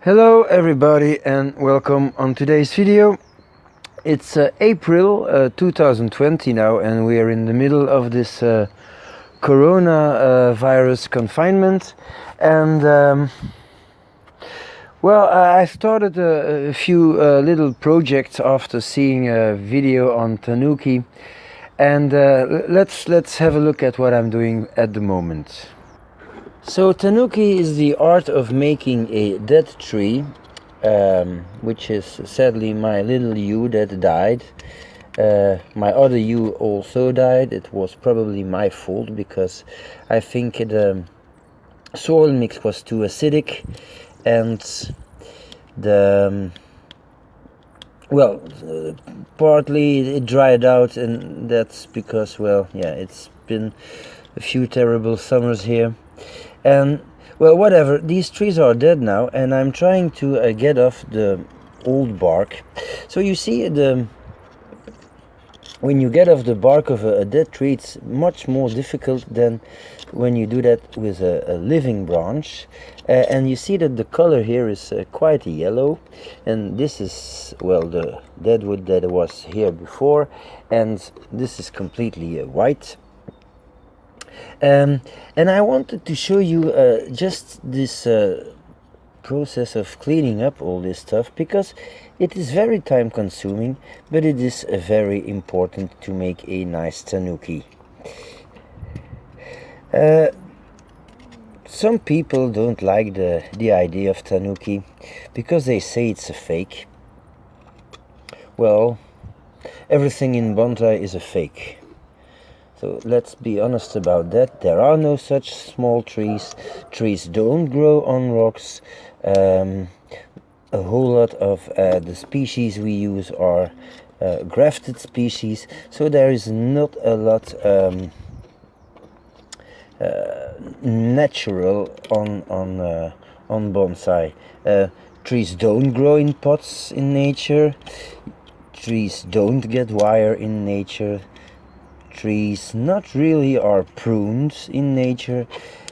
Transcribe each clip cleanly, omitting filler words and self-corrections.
Hello everybody and welcome on today's video. It's April 2020 now, and we are in the middle of this virus confinement, and well, I started a few little projects after seeing a video on Tanuki, and let's have a look at what I'm doing at the moment. So Tanuki is the art of making a dead tree, which is sadly my little ewe that died. My other ewe also died. It was probably my fault because I think the soil mix was too acidic, and partly it dried out, and that's because, well, yeah, it's been a few terrible summers here. And well, whatever, these trees are dead now, and I'm trying to get off the old bark. So you see, when you get off the bark of a dead tree, it's much more difficult than when you do that with a living branch. And you see that the color here is quite yellow, and this is, well, the deadwood that was here before, and this is completely white. And I wanted to show you just this process of cleaning up all this stuff, because it is very time consuming, but it is very important to make a nice Tanuki. Some people don't like the idea of Tanuki because they say it's a fake. Well, everything in bonsai is a fake. So let's be honest about that. There are no such small trees. Trees don't grow on rocks. A whole lot of the species we use are grafted species, so there is not a lot natural on bonsai. Trees don't grow in pots in nature. Trees don't get wire in nature. Trees not really are pruned in nature,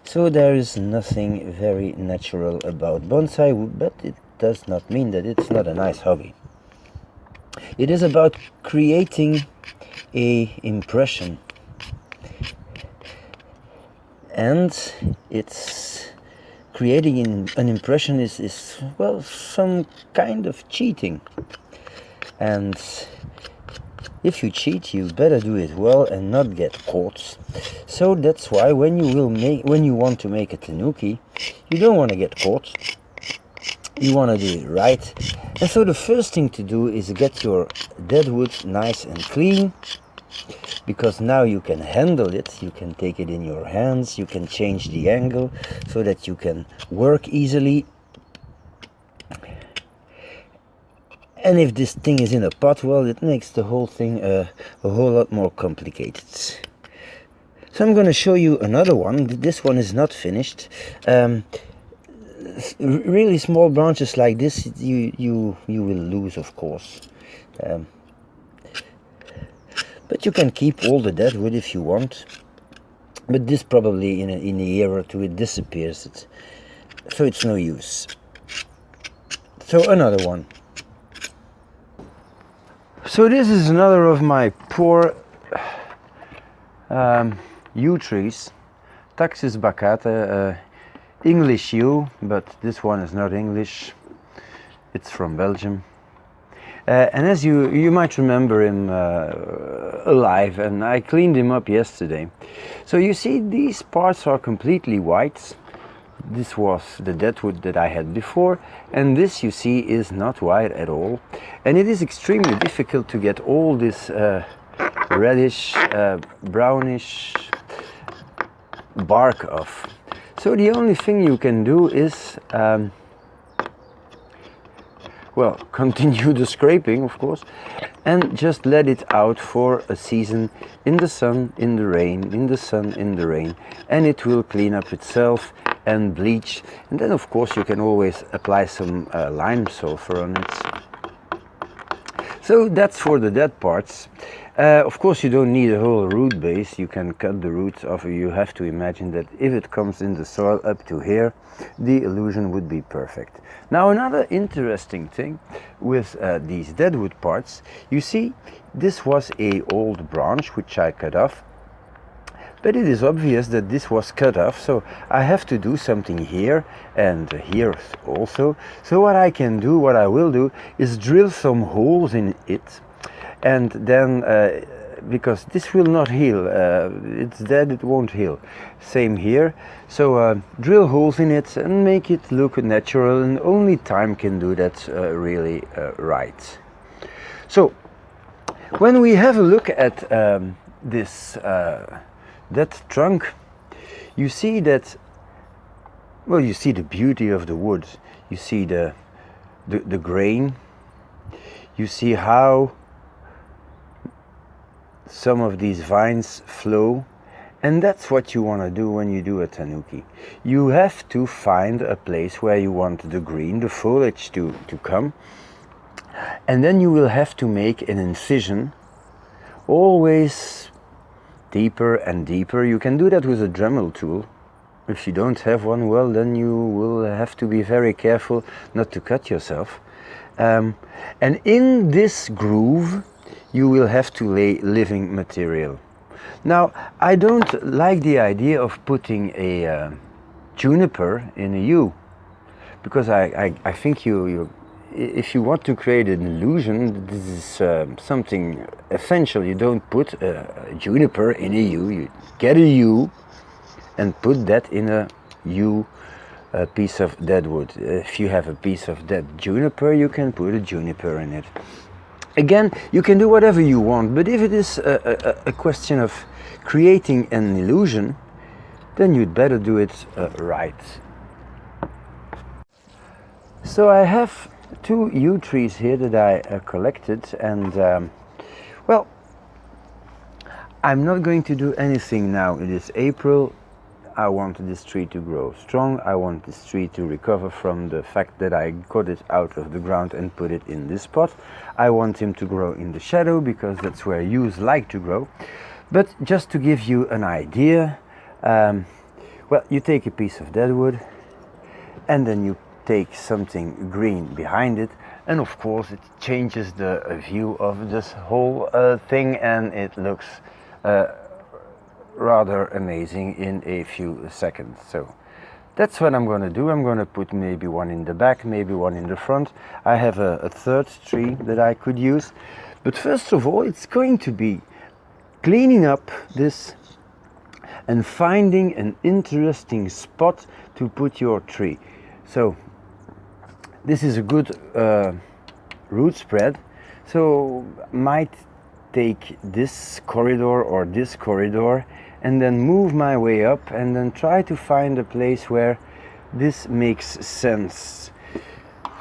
so there is nothing very natural about bonsai, but it does not mean that it's not a nice hobby. It is about creating an impression, and it's creating an impression is well, some kind of cheating, and if you cheat, you better do it well and not get caught. So that's why when you want to make a Tanuki, you don't want to get caught. You want to do it right. And so the first thing to do is get your deadwood nice and clean, because now you can handle it. You can take it in your hands. You can change the angle so that you can work easily. And if this thing is in a pot, well, it makes the whole thing a whole lot more complicated. So I'm going to show you another one. This one is not finished. Really small branches like this, you will lose, of course. But you can keep all the deadwood if you want. But this probably in a year or two it disappears. So it's no use. So another one. So this is another of my poor yew trees, Taxus baccata, English yew, but this one is not English. It's from Belgium, and as you might remember him alive, and I cleaned him up yesterday. So you see, these parts are completely white. This was the deadwood that I had before, and this, you see, is not white at all, and it is extremely difficult to get all this reddish, brownish bark off. So the only thing you can do is well, continue the scraping, of course, and just let it out for a season in the sun, in the rain, in the sun, in the rain, and it will clean up itself, and bleach, and then of course you can always apply some lime sulfur on it. So that's for the dead parts. Of course you don't need a whole root base, you can cut the roots off. You have to imagine that if it comes in the soil up to here, the illusion would be perfect. Now another interesting thing with these deadwood parts, you see this was a old branch which I cut off, but it is obvious that this was cut off, so I have to do something here and here also. So what I will do is drill some holes in it, and then because this will not heal, it's dead, it won't heal. Same here. So drill holes in it and make it look natural, and only time can do that really right. So when we have a look at this that trunk, you see that, well, you see the beauty of the wood, you see the grain, you see how some of these vines flow, and that's what you want to do when you do a tanuki. You have to find a place where you want the green, the foliage to come, and then you will have to make an incision, always deeper and deeper. You can do that with a Dremel tool. If you don't have one, well, then you will have to be very careful not to cut yourself. And in this groove you will have to lay living material. Now, I don't like the idea of putting a juniper in a U, because I think if you want to create an illusion, this is something essential. You don't put a juniper in a U. You get a U and put that in a U piece of deadwood. If you have a piece of dead juniper, you can put a juniper in it. Again, you can do whatever you want, but if it is a question of creating an illusion, then you'd better do it right. So I have two yew trees here that I collected, and well, I'm not going to do anything now. It is April. I want this tree to grow strong. I want this tree to recover from the fact that I got it out of the ground and put it in this pot. I want him to grow in the shadow because that's where yews like to grow. But just to give you an idea, well, you take a piece of deadwood and then you take something green behind it, and of course it changes the view of this whole thing, and it looks rather amazing in a few seconds. So that's what I'm going to do. I'm going to put maybe one in the back, maybe one in the front. I have a third tree that I could use, but first of all it's going to be cleaning up this and finding an interesting spot to put your tree. So this is a good root spread, so might take this corridor or this corridor and then move my way up and then try to find a place where this makes sense.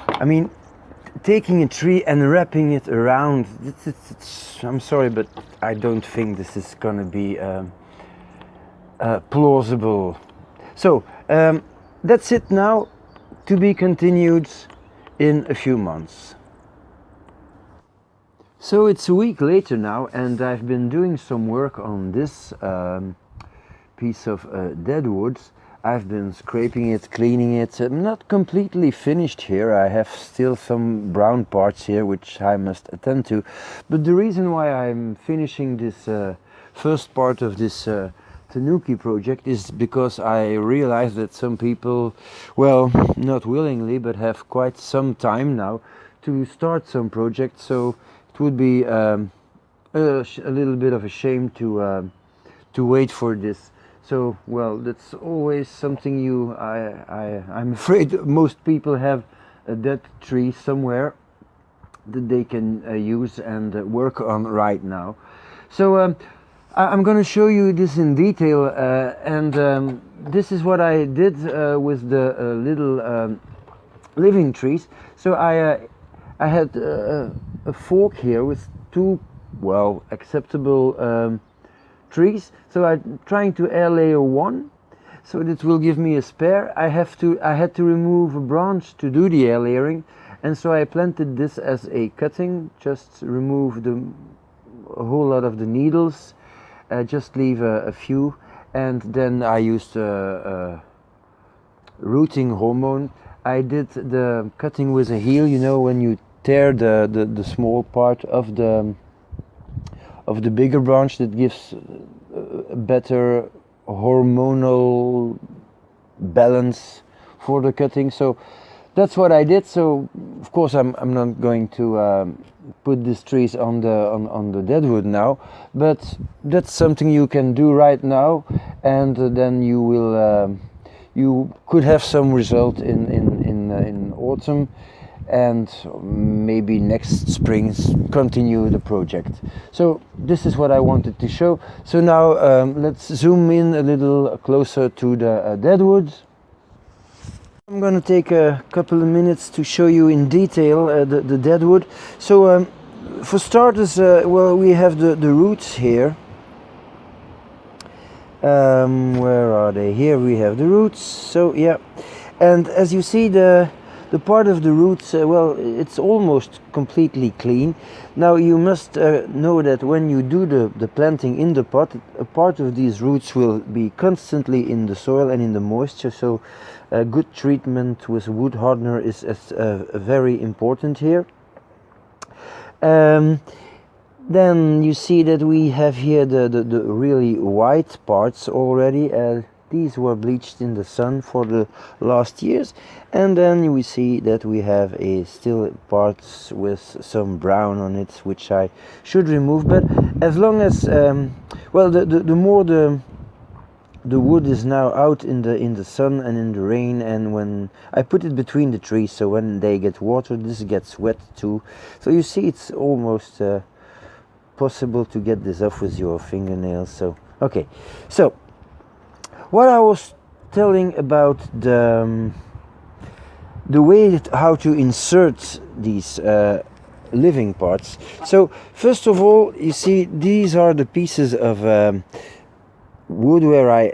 I mean, taking a tree and wrapping it around, I'm sorry, but I don't think this is gonna be plausible. So that's it now, to be continued in a few months. So it's a week later now, and I've been doing some work on this piece of deadwood. I've been scraping it, cleaning it. I'm not completely finished here. I have still some brown parts here which I must attend to. But the reason why I'm finishing this first part of this Tanuki project is because I realized that some people, well, not willingly, but have quite some time now to start some projects. So it would be a little bit of a shame to wait for this. So, well, that's always something I'm afraid most people have a dead tree somewhere that they can use and work on right now. So I'm going to show you this in detail, and this is what I did with the little living trees. So I had a fork here with two, well, acceptable trees. So I'm trying to air layer one. so it will give me a spare. I had to remove a branch to do the air layering, and so I planted this as a cutting. Just remove a whole lot of the needles, just leave a few, and then I used rooting hormone. I did the cutting with a heel, you know, when you tear the small part of the bigger branch, that gives a better hormonal balance for the cutting. So that's what I did. So of course I'm not going to put these trees on the deadwood now, but that's something you can do right now, and then you will you could have some result in autumn, and maybe next spring continue the project. So this is what I wanted to show. So now let's zoom in a little closer to the deadwood. I'm going to take a couple of minutes to show you in detail the deadwood. So for starters, well, we have the roots here. Where are they? Here we have the roots. So yeah, and as you see, the part of the roots, well, it's almost completely clean. Now you must know that when you do the planting in the pot, a part of these roots will be constantly in the soil and in the moisture, so a good treatment with wood hardener is very important here. Then you see that we have here the really white parts already. These were bleached in the sun for the last years, and then we see that we have still parts with some brown on it, which I should remove. But as long as well, the more the wood is now out in the sun and in the rain, and when I put it between the trees, so when they get watered, this gets wet too. So you see, it's almost possible to get this off with your fingernails. So okay, so what I was telling about the way how to insert these living parts. So first of all, you see, these are the pieces of wood where I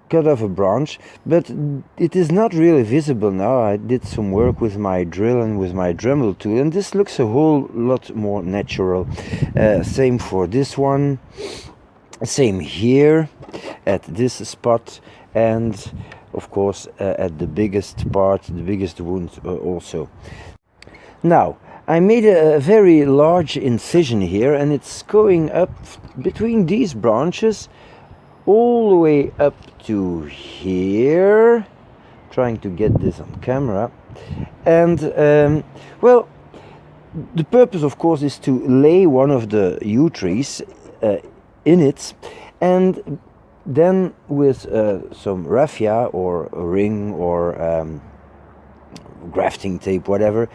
cut off a branch, but it is not really visible now. I did some work with my drill and with my Dremel tool, and this looks a whole lot more natural. Same for this one, same here at this spot, and of course at the biggest part, the biggest wound also. Now I made a very large incision here, and it's going up between these branches all the way up to here, trying to get this on camera. And well, the purpose of course is to lay one of the yew trees in it, and then with some raffia or a ring or grafting tape, whatever,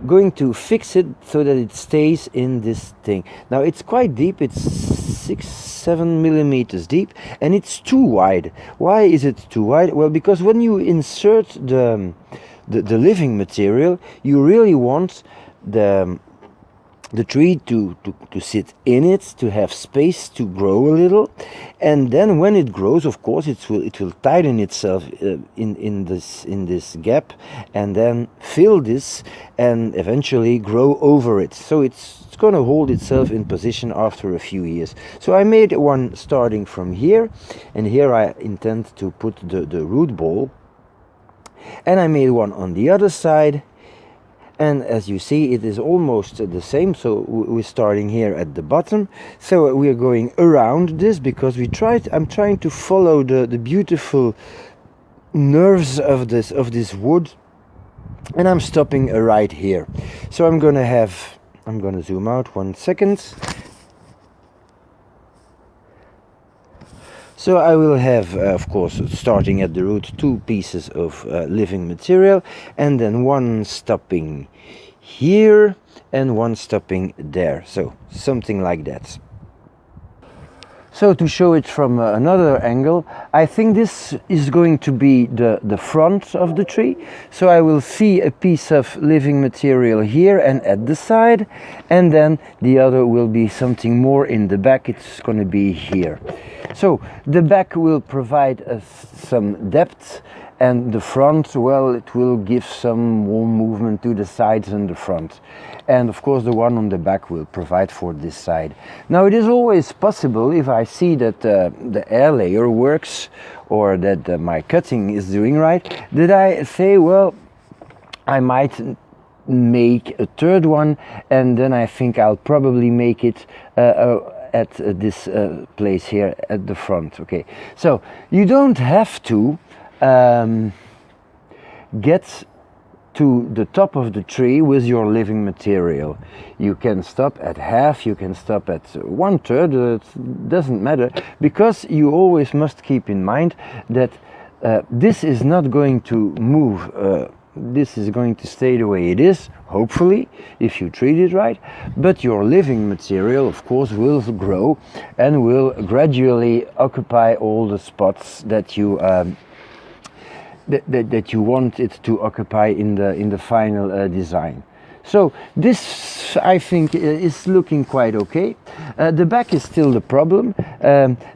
going to fix it so that it stays in this thing. Now it's quite deep, it's 6-7 millimeters deep, and it's too wide. Why is it too wide? Well, because when you insert the living material, you really want the tree to sit in it, to have space to grow a little, and then when it grows, of course, it will tighten itself in this gap, and then fill this, and eventually grow over it. So it's going to hold itself in position after a few years. So I made one starting from here, and here I intend to put the root ball, and I made one on the other side. And as you see, it is almost the same. So we're starting here at the bottom. So we are going around this because I'm trying to follow the beautiful nerves of this wood, and I'm stopping right here. So I'm gonna zoom out 1 second. So I will have, of course, starting at the root, 2 pieces of living material, and then one stopping here and one stopping there. So something like that. So to show it from another angle, I think this is going to be the front of the tree. So I will see a piece of living material here and at the side, and then the other will be something more in the back. It's going to be here. So the back will provide us some depth, and the front, well, it will give some more movement to the sides and the front. And of course the one on the back will provide for this side. Now it is always possible, if I see that the air layer works, or that my cutting is doing right, that I say, well, I might make a third one, and then I think I'll probably make it at this place here at the front. Okay, so you don't have to get to the top of the tree with your living material. You can stop at half, you can stop at 1/3, it doesn't matter, because you always must keep in mind that this is not going to move. This is going to stay the way it is, hopefully, if you treat it right, but your living material, of course, will grow and will gradually occupy all the spots that you that you want it to occupy in the final design. So this, I think, is looking quite okay. The back is still the problem.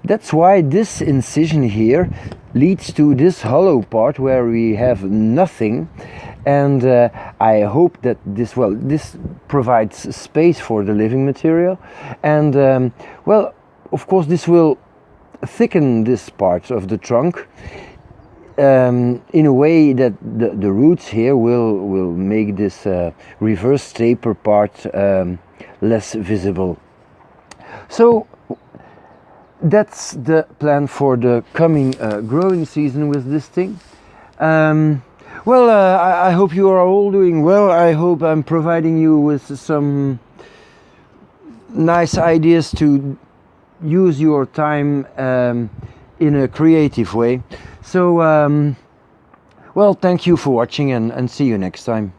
That's why this incision here leads to this hollow part where we have nothing, and I hope that this provides space for the living material, and well, of course, this will thicken this part of the trunk in a way that the roots here will make this reverse taper part less visible. So that's the plan for the coming growing season with this thing. Well, I hope you are all doing well. I hope I'm providing you with some nice ideas to use your time in a creative way. So, well, thank you for watching, and see you next time.